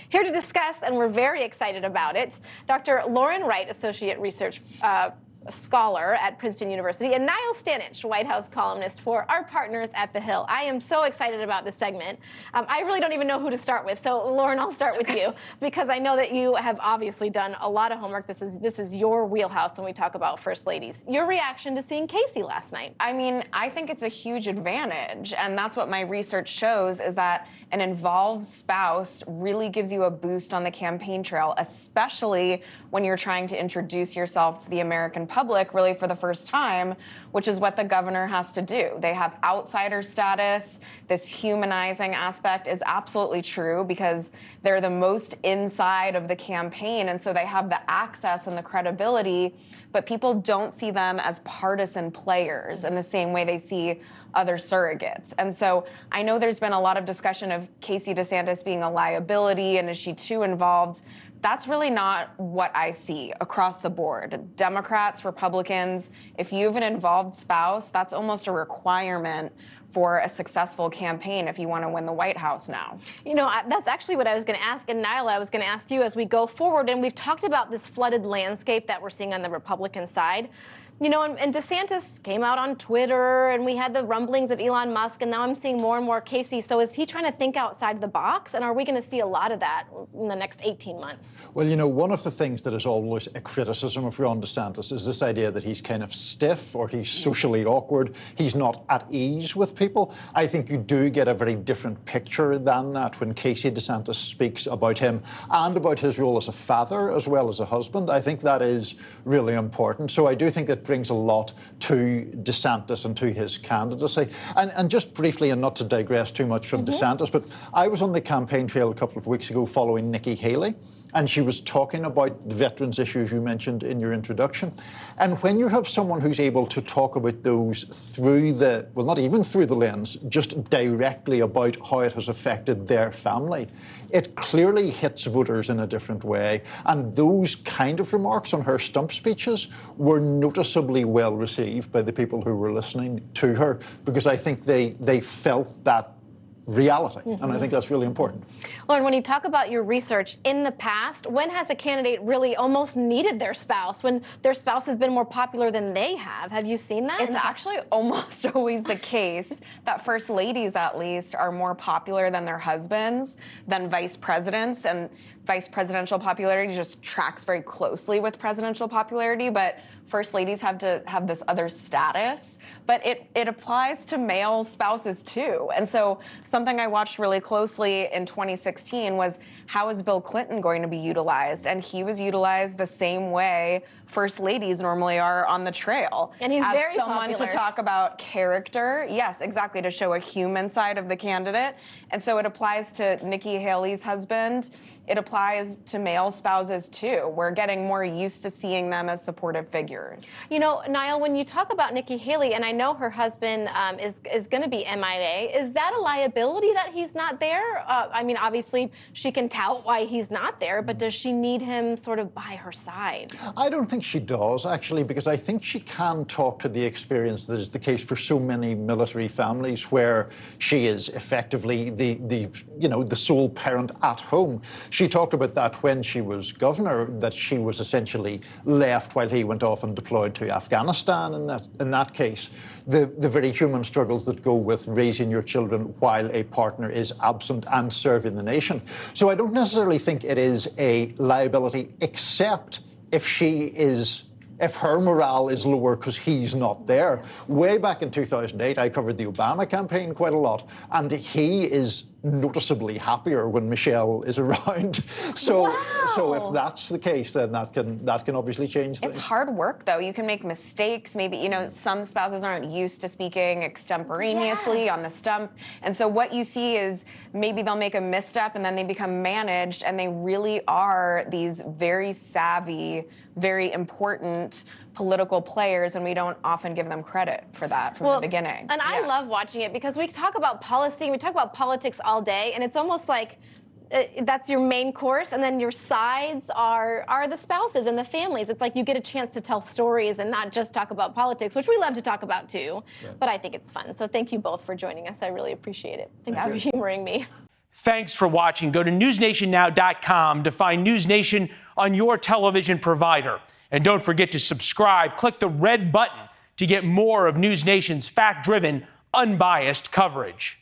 Here to discuss, and we're very excited about it, Dr. Lauren Wright, Associate Research Scholar at Princeton University, and Niall Stanage, White House columnist for our partners at The Hill. I am so excited about this segment. I really don't even know who to start with. So, Lauren, I'll start with you because I know that you have obviously done a lot of homework. This is your wheelhouse when we talk about first ladies. Your reaction to seeing Casey last night? I mean, I think it's a huge advantage, and that's what my research shows, is that an involved spouse really gives you a boost on the campaign trail, especially when you're trying to introduce yourself to the American public really for the first time, which is what the governor has to do. They have outsider status. This humanizing aspect is absolutely true because they're the most inside of the campaign, and so they have the access and the credibility, but people don't see them as partisan players in the same way they see other surrogates. And so I know there's been a lot of discussion of Casey DeSantis being a liability and is she too involved? That's really not what I see across the board. Democrats, Republicans, if you have an involved spouse, that's almost a requirement for a successful campaign if you want to win the White House now. You know, that's actually what I was going to ask. And Niall, I was going to ask you as we go forward. And we've talked about this flooded landscape that we're seeing on the Republican side. You know, and DeSantis came out on Twitter, and we had the rumblings of Elon Musk, and now I'm seeing more and more Casey. So is he trying to think outside the box, and are we going to see a lot of that in the next 18 months? Well, you know, one of the things that is always a criticism of Ron DeSantis is this idea that he's kind of stiff or he's socially awkward. He's not at ease with people. I think you do get a very different picture than that when Casey DeSantis speaks about him and about his role as a father as well as a husband. I think that is really important. So I do think that brings a lot to DeSantis and to his candidacy. And just briefly, and not to digress too much from DeSantis, but I was on the campaign trail a couple of weeks ago following Nikki Haley, and she was talking about the veterans issues you mentioned in your introduction. And when you have someone who's able to talk about those through the, well, not even through the lens, just directly about how it has affected their family, it clearly hits voters in a different way. And those kind of remarks on her stump speeches were noticeably well received by the people who were listening to her, because I think they felt that reality, and I think that's really important. Lauren, when you talk about your research in the past, when has a candidate really almost needed their spouse, when their spouse has been more popular than they have? Have you seen that? It's actually almost always the case that first ladies, at least, are more popular than their husbands, than vice presidents, and vice presidential popularity just tracks very closely with presidential popularity, but first ladies have to have this other status, but it applies to male spouses too. And so something I watched really closely in 2016 was, how is Bill Clinton going to be utilized? And he was utilized the same way first ladies normally are on the trail. And he's as very someone popular. To talk about character. Yes, exactly, to show a human side of the candidate. And so it applies to Nikki Haley's husband. It applies to male spouses too. We're getting more used to seeing them as supportive figures. You know, Niall, when you talk about Nikki Haley, and I know her husband is going to be MIA, is that a liability that he's not there? I mean, obviously, she can tout why he's not there, but does she need him sort of by her side? I don't think she does, actually, because I think she can talk to the experience that is the case for so many military families where she is effectively the sole parent at home. She talked about that when she was governor, that she was essentially left while he went off and deployed to Afghanistan. In that case, the very human struggles that go with raising your children while a partner is absent and serving the nation. So I don't necessarily think it is a liability, except if her morale is lower because he's not there. Way back in 2008, I covered the Obama campaign quite a lot, and he is noticeably happier when Michelle is around. So if that's the case, then that can obviously change things. It's hard work, though. You can make mistakes. Maybe, you know, some spouses aren't used to speaking extemporaneously on the stump. And so what you see is maybe they'll make a misstep and then they become managed, and they really are these very savvy, very important political players, and we don't often give them credit for that from the beginning. And I love watching it because we talk about policy, we talk about politics all day, and it's almost like that's your main course, and then your sides are the spouses and the families. It's like you get a chance to tell stories and not just talk about politics, which we love to talk about too. But I think it's fun. So thank you both for joining us. I really appreciate it. Thanks for humoring me. Thanks for watching. Go to newsnationnow.com to find NewsNation on your television provider. And don't forget to subscribe. Click the red button to get more of NewsNation's fact-driven, unbiased coverage.